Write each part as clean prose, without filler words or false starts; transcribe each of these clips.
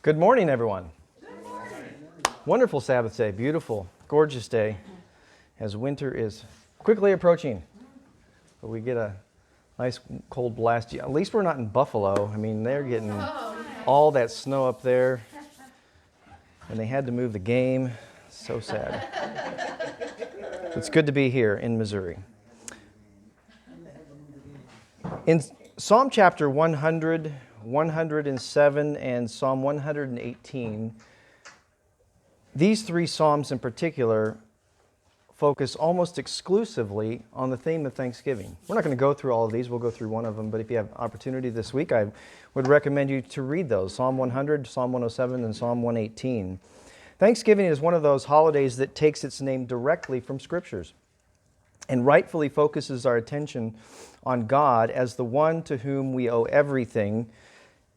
Good morning, everyone. Good morning. Wonderful Sabbath day, beautiful, gorgeous day, as winter is quickly approaching. But we get a nice cold blast. At least we're not in Buffalo. I mean, they're getting all that snow up there, and they had to move the game. So sad. It's good to be here in Missouri. In Psalm chapter 100, 107, and Psalm 118, these three Psalms in particular focus almost exclusively on the theme of Thanksgiving. We're not going to go through all of these. We'll go through one of them, but if you have opportunity this week, I would recommend you to read those, Psalm 100, Psalm 107, and Psalm 118. Thanksgiving is one of those holidays that takes its name directly from Scriptures and rightfully focuses our attention on God as the one to whom we owe everything,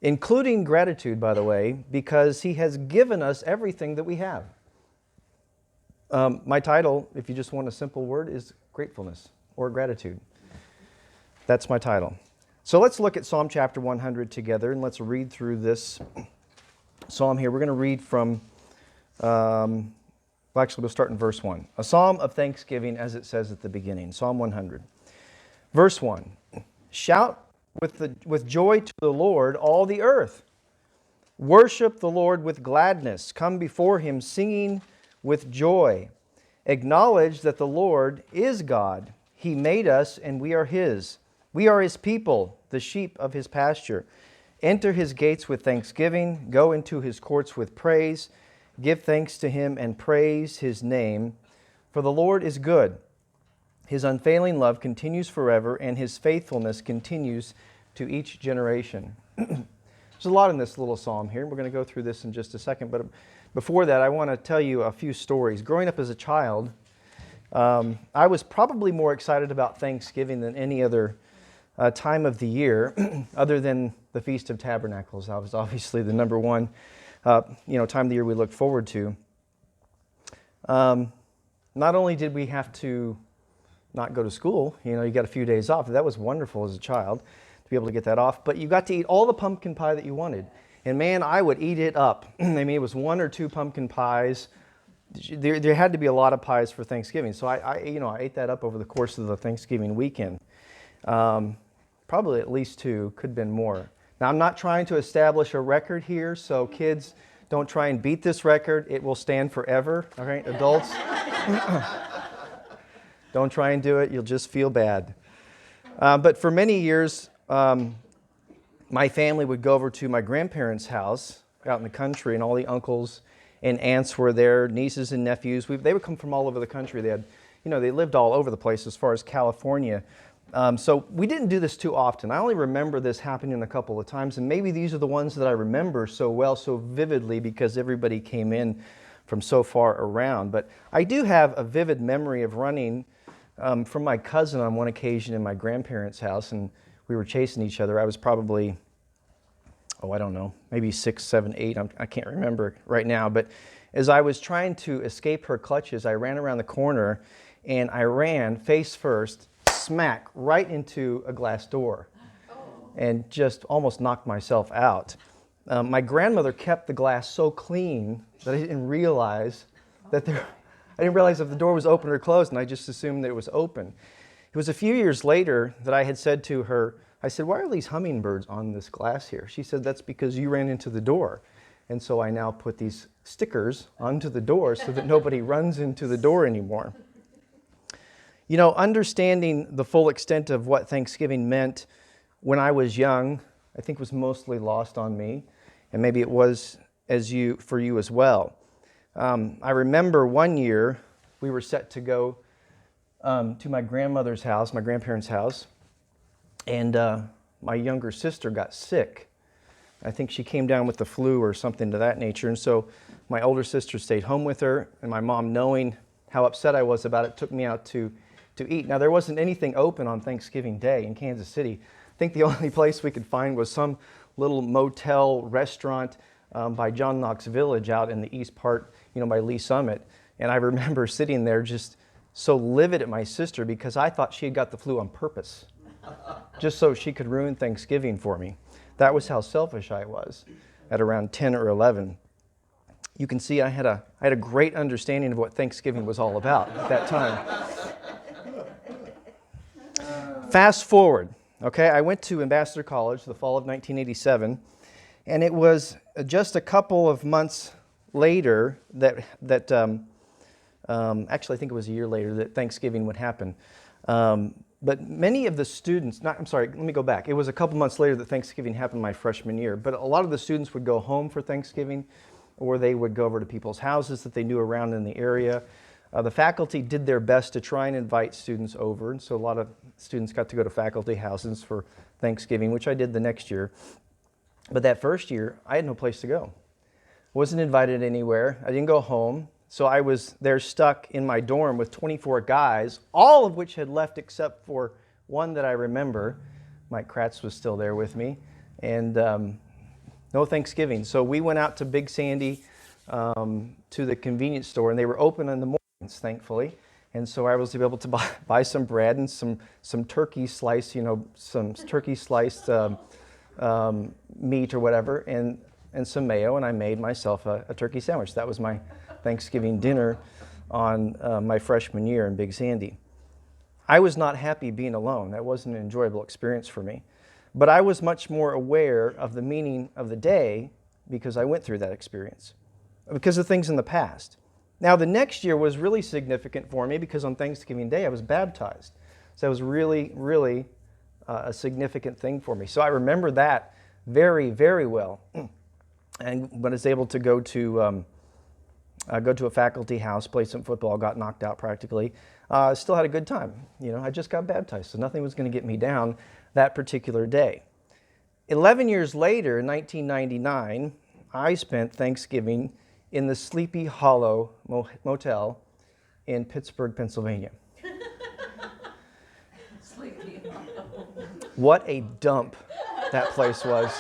including gratitude, by the way, because He has given us everything that we have. My title, if you just want a simple word, is gratefulness or gratitude. That's my title. So let's look at Psalm chapter 100 together, and let's read through this psalm here. We're going to read from, we'll start in verse 1. A psalm of thanksgiving, as it says at the beginning, Psalm 100. Verse 1, shout with joy to the Lord, all the earth. Worship the Lord with gladness. Come before Him singing with joy. Acknowledge that the Lord is God. He made us and we are His. We are His people, the sheep of His pasture. Enter His gates with thanksgiving. Go into His courts with praise. Give thanks to Him and praise His name. For the Lord is good. His unfailing love continues forever, and His faithfulness continues to each generation. There's a lot in this little psalm here. We're going to go through this in just a second, but before that, I want to tell you a few stories. Growing up as a child, I was probably more excited about Thanksgiving than any other time of the year, other than the Feast of Tabernacles. That was obviously the number one time of the year we looked forward to. Not only did we have to not go to school, you got a few days off. That was wonderful as a child to be able to get that off. But you got to eat all the pumpkin pie that you wanted. And man, I would eat it up. I mean, it was one or two pumpkin pies. There had to be a lot of pies for Thanksgiving. So I ate that up over the course of the Thanksgiving weekend. Probably at least two, could have been more. Now, I'm not trying to establish a record here, so kids, don't try and beat this record. It will stand forever. All right, adults? Don't try and do it. You'll just feel bad. But for many years, my family would go over to my grandparents' house out in the country, and all the uncles and aunts were there, nieces and nephews. They would come from all over the country. They lived all over the place as far as California. So we didn't do this too often. I only remember this happening a couple of times, and maybe these are the ones that I remember so well, so vividly, because everybody came in from so far around. But I do have a vivid memory of running from my cousin on one occasion in my grandparents' house, and we were chasing each other. I was probably, maybe 6, 7, 8. I can't remember right now. But as I was trying to escape her clutches, I ran around the corner, and I ran face first, smack right into a glass door, and just almost knocked myself out. My grandmother kept the glass so clean that I didn't realize if the door was open or closed, and I just assumed that it was open. It was a few years later that I had said to her, I said, why are these hummingbirds on this glass here? She said, that's because you ran into the door. And so I now put these stickers onto the door so that nobody runs into the door anymore. Understanding the full extent of what Thanksgiving meant when I was young, I think was mostly lost on me, and maybe it was for you as well. I remember one year we were set to go to my grandmother's house, my grandparents' house, and my younger sister got sick. I think she came down with the flu or something to that nature, and so my older sister stayed home with her, and my mom, knowing how upset I was about it, took me out to eat. Now, there wasn't anything open on Thanksgiving Day in Kansas City. I think the only place we could find was some little motel restaurant by John Knox Village out in the east part, by Lee Summit. And I remember sitting there just so livid at my sister because I thought she had got the flu on purpose, just so she could ruin Thanksgiving for me. That was how selfish I was. at around 10 or 11. You can see I had a great understanding of what Thanksgiving was all about at that time. Fast forward, okay, I went to Ambassador College the fall of 1987, and it was just a couple of months later actually I think it was a year later that Thanksgiving would happen. But many of the students, let me go back. It was a couple months later that Thanksgiving happened my freshman year, but a lot of the students would go home for Thanksgiving, or they would go over to people's houses that they knew around in the area. The faculty did their best to try and invite students over, and so a lot of students got to go to faculty houses for Thanksgiving, which I did the next year. But that first year, I had no place to go. Wasn't invited anywhere. I didn't go home. So I was there stuck in my dorm with 24 guys, all of which had left except for one that I remember. Mike Kratz was still there with me. And no Thanksgiving. So we went out to Big Sandy to the convenience store, and they were open in the mornings, thankfully. And so I was able to buy some bread and some turkey sliced, some turkey sliced meat or whatever, and some mayo, and I made myself a turkey sandwich. That was my Thanksgiving dinner on my freshman year in Big Sandy. I was not happy being alone. That wasn't an enjoyable experience for me. But I was much more aware of the meaning of the day because I went through that experience, because of things in the past. Now, the next year was really significant for me because on Thanksgiving Day I was baptized. So that was really, really a significant thing for me. So I remember that very, very well. And when I was able to go to a faculty house, play some football, got knocked out practically, still had a good time. I just got baptized, so nothing was going to get me down that particular day. 11 years later, in 1999, I spent Thanksgiving in the Sleepy Hollow Motel in Pittsburgh, Pennsylvania. Sleepy Hollow. What a dump that place was.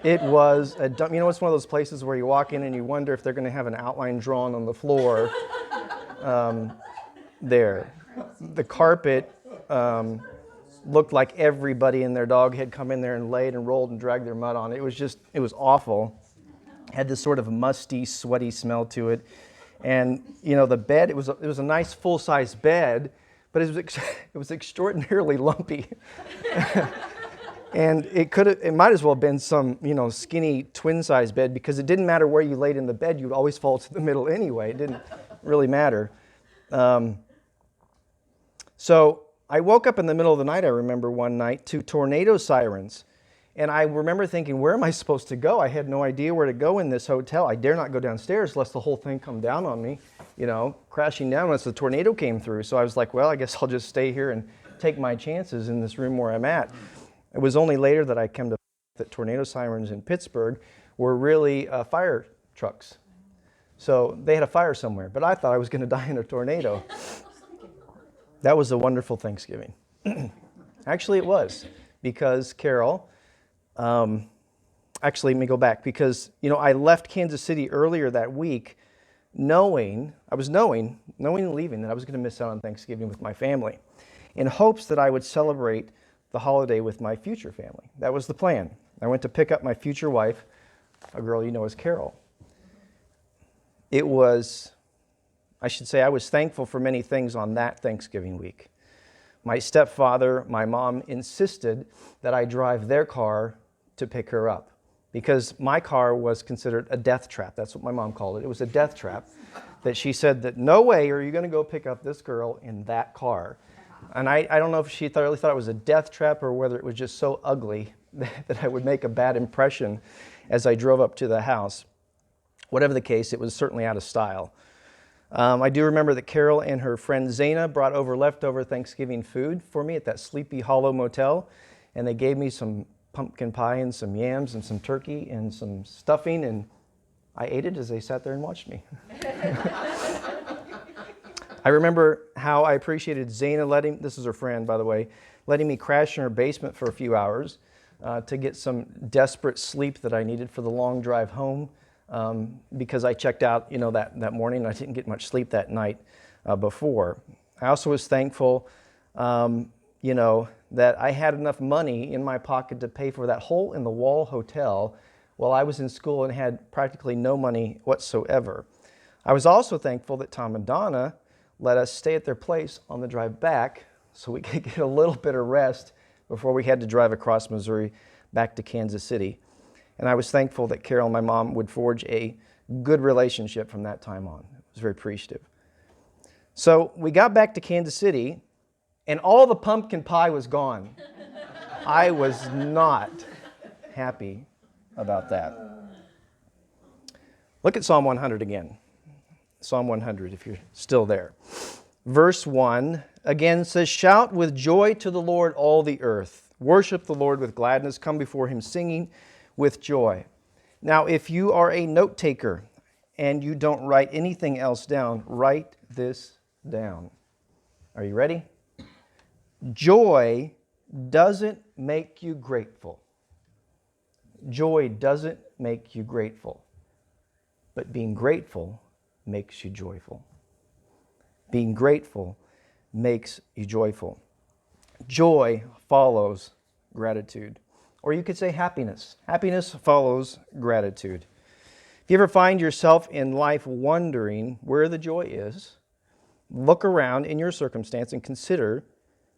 It was a dump. It's one of those places where you walk in and you wonder if they're going to have an outline drawn on the floor there. The carpet looked like everybody and their dog had come in there and laid and rolled and dragged their mud on it. It was awful. Had this sort of musty, sweaty smell to it. And, the bed, it was a nice full-size bed, but it was extraordinarily lumpy. And it might as well have been some, skinny twin-size bed, because it didn't matter where you laid in the bed, you'd always fall to the middle anyway. It didn't really matter. So I woke up in the middle of the night, I remember one night, to tornado sirens. And I remember thinking, where am I supposed to go? I had no idea where to go in this hotel. I dare not go downstairs lest the whole thing come down on me, crashing down once the tornado came through. So I was like, well, I guess I'll just stay here and take my chances in this room where I'm at. It was only later that I came to that tornado sirens in Pittsburgh were really fire trucks. So they had a fire somewhere, but I thought I was going to die in a tornado. That was a wonderful Thanksgiving. Actually, it was, because Carol, actually, let me go back, because, I left Kansas City earlier that week knowing and leaving that I was going to miss out on Thanksgiving with my family, in hopes that I would celebrate the holiday with my future family. That was the plan. I went to pick up my future wife, a girl you know as Carol. I was thankful for many things on that Thanksgiving week. My stepfather, my mom insisted that I drive their car to pick her up, because my car was considered a death trap. That's what my mom called it. It was a death trap, that she said that no way are you going to go pick up this girl in that car. And I don't know if she really thought it was a death trap or whether it was just so ugly that I would make a bad impression as I drove up to the house. Whatever the case, it was certainly out of style. I do remember that Carol and her friend Zana brought over leftover Thanksgiving food for me at that Sleepy Hollow Motel, and they gave me some pumpkin pie and some yams and some turkey and some stuffing, and I ate it as they sat there and watched me. I remember how I appreciated Zana this is her friend, by the way, letting me crash in her basement for a few hours to get some desperate sleep that I needed for the long drive home, because I checked out, that morning. I didn't get much sleep that night before. I also was thankful, that I had enough money in my pocket to pay for that hole-in-the-wall hotel while I was in school and had practically no money whatsoever. I was also thankful that Tom and Donna let us stay at their place on the drive back so we could get a little bit of rest before we had to drive across Missouri back to Kansas City. And I was thankful that Carol and my mom would forge a good relationship from that time on. I was very appreciative. So we got back to Kansas City, and all the pumpkin pie was gone. I was not happy about that. Look at Psalm 100 again. Psalm 100, if you're still there. Verse 1 again says, "Shout with joy to the Lord, all the earth. Worship the Lord with gladness. Come before him singing with joy." Now, if you are a note taker and you don't write anything else down, write this down. Are you ready? Joy doesn't make you grateful. Joy doesn't make you grateful. But being grateful makes you joyful. Being grateful makes you joyful. Joy follows gratitude. Or you could say happiness. Happiness follows gratitude. If you ever find yourself in life wondering where the joy is, look around in your circumstance and consider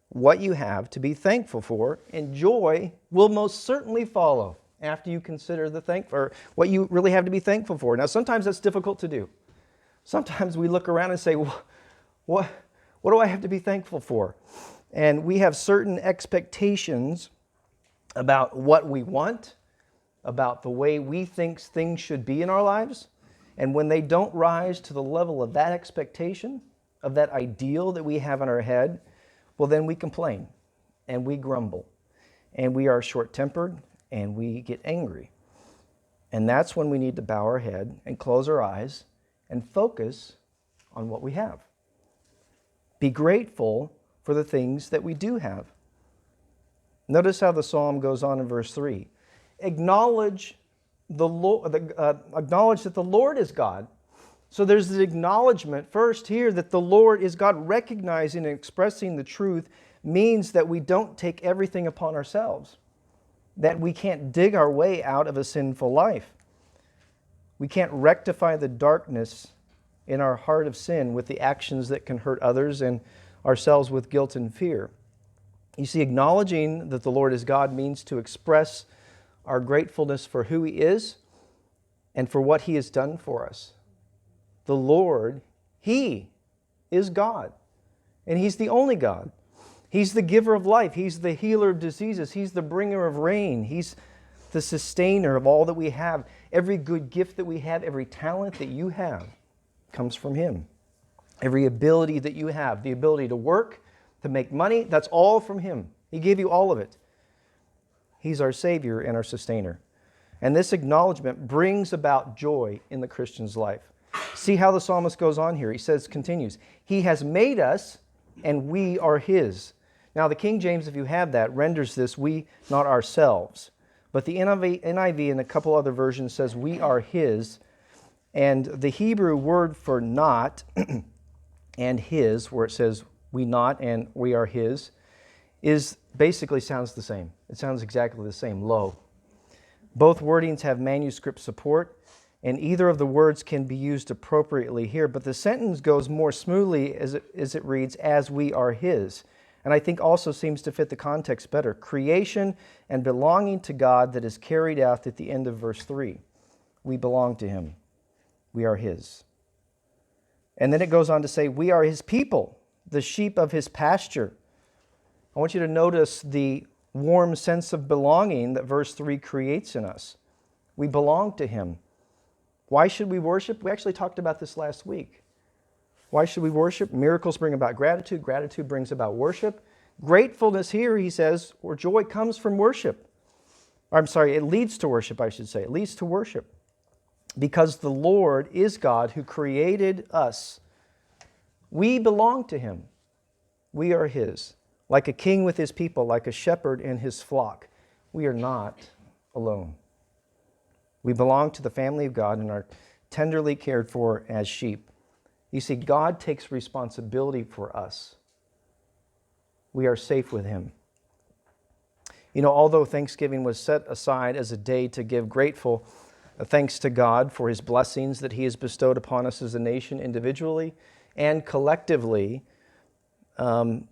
what you have to be thankful for, and joy will most certainly follow after you consider or what you really have to be thankful for. Now, sometimes that's difficult to do. Sometimes we look around and say, what do I have to be thankful for? And we have certain expectations about what we want, about the way we think things should be in our lives. And when they don't rise to the level of that expectation, of that ideal that we have in our head, well, then we complain and we grumble and we are short-tempered and we get angry. And that's when we need to bow our head and close our eyes and focus on what we have. Be grateful for the things that we do have. Notice how the psalm goes on in verse 3. Acknowledge that the Lord is God. So there's the acknowledgement first here that the Lord is God. Recognizing and expressing the truth means that we don't take everything upon ourselves, that we can't dig our way out of a sinful life. We can't rectify the darkness in our heart of sin with the actions that can hurt others and ourselves with guilt and fear. You see, acknowledging that the Lord is God means to express our gratefulness for who He is and for what He has done for us. The Lord, He is God, and He's the only God. He's the giver of life. He's the healer of diseases. He's the bringer of rain. He's the sustainer of all that we have. Every good gift that we have, every talent that you have comes from Him. Every ability that you have, the ability to work, to make money, that's all from Him. He gave you all of it. He's our Savior and our sustainer. And this acknowledgement brings about joy in the Christian's life. See how the psalmist goes on here. He says, continues, He has made us and we are His. Now the King James, if you have that, renders this, we, not ourselves. But the NIV and a couple other versions says, we are His. And the Hebrew word for not and His, where it says we not and we are His, is basically sounds the same. It sounds exactly the same, lo. Both wordings have manuscript support, and either of the words can be used appropriately here, but the sentence goes more smoothly as it reads, as we are His. And I think also seems to fit the context better. Creation and belonging to God that is carried out at the end of verse 3. We belong to Him. We are His. And then it goes on to say, we are His people, the sheep of His pasture. I want you to notice the warm sense of belonging that verse 3 creates in us. We belong to Him. Why should we worship? We actually talked about this last week. Why should we worship? Miracles bring about gratitude. Gratitude brings about worship. Gratefulness here, he says, or joy comes from worship. It leads to worship, I should say. It leads to worship. Because the Lord is God who created us. We belong to Him. We are His. Like a king with his people, like a shepherd in his flock. We are not alone. We belong to the family of God and are tenderly cared for as sheep. You see, God takes responsibility for us. We are safe with Him. You know, although Thanksgiving was set aside as a day to give grateful thanks to God for his blessings that he has bestowed upon us as a nation individually and collectively,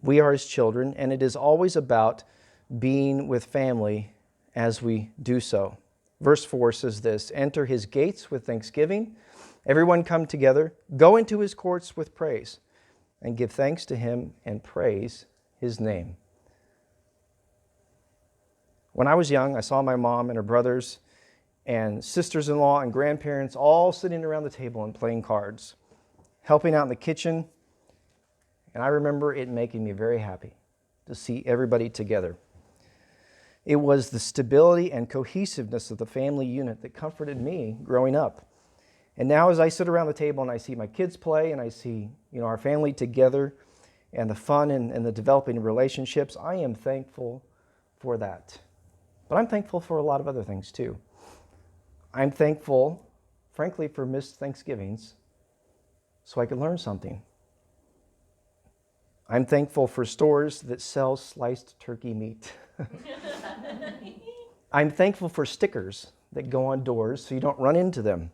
we are his children, and it is always about being with family as we do so. Verse 4 says this, "Enter his gates with thanksgiving. Everyone come together. Go into his courts with praise, and give thanks to him and praise his name." When I was young, I saw my mom and her brothers and sisters-in-law and grandparents all sitting around the table and playing cards, helping out in the kitchen, and I remember it making me very happy to see everybody together. It was the stability and cohesiveness of the family unit that comforted me growing up. And now as I sit around the table and I see my kids play and I see, our family together and the fun and the developing relationships, I am thankful for that. But I'm thankful for a lot of other things too. I'm thankful, frankly, for missed Thanksgivings so I could learn something. I'm thankful for stores that sell sliced turkey meat. I'm thankful for stickers that go on doors so you don't run into them.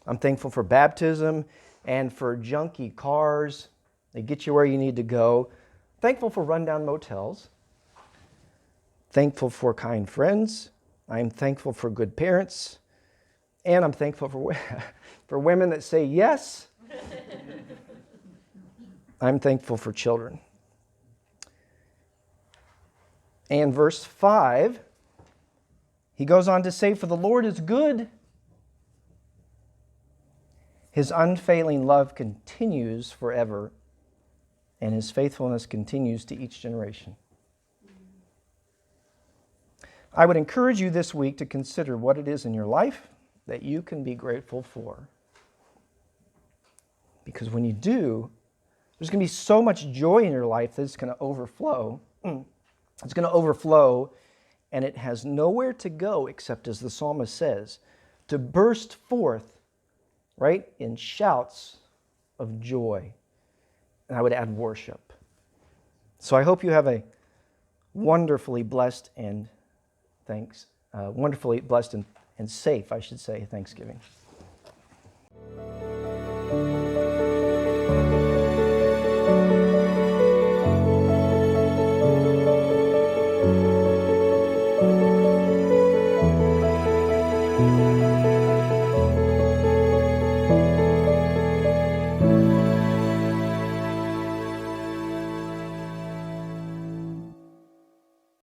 I'm thankful for baptism and for junky cars. They get you where you need to go. Thankful for rundown motels. Thankful for kind friends. I'm thankful for good parents. And I'm thankful for women that say yes. I'm thankful for children. And verse 5, he goes on to say, "For the Lord is good. His unfailing love continues forever, and his faithfulness continues to each generation." I would encourage you this week to consider what it is in your life that you can be grateful for. Because when you do, there's going to be so much joy in your life that it's going to overflow. It's going to overflow, and it has nowhere to go except, as the psalmist says, to burst forth, right, in shouts of joy. And I would add worship. So I hope you have a wonderfully blessed and safe, I should say, Thanksgiving.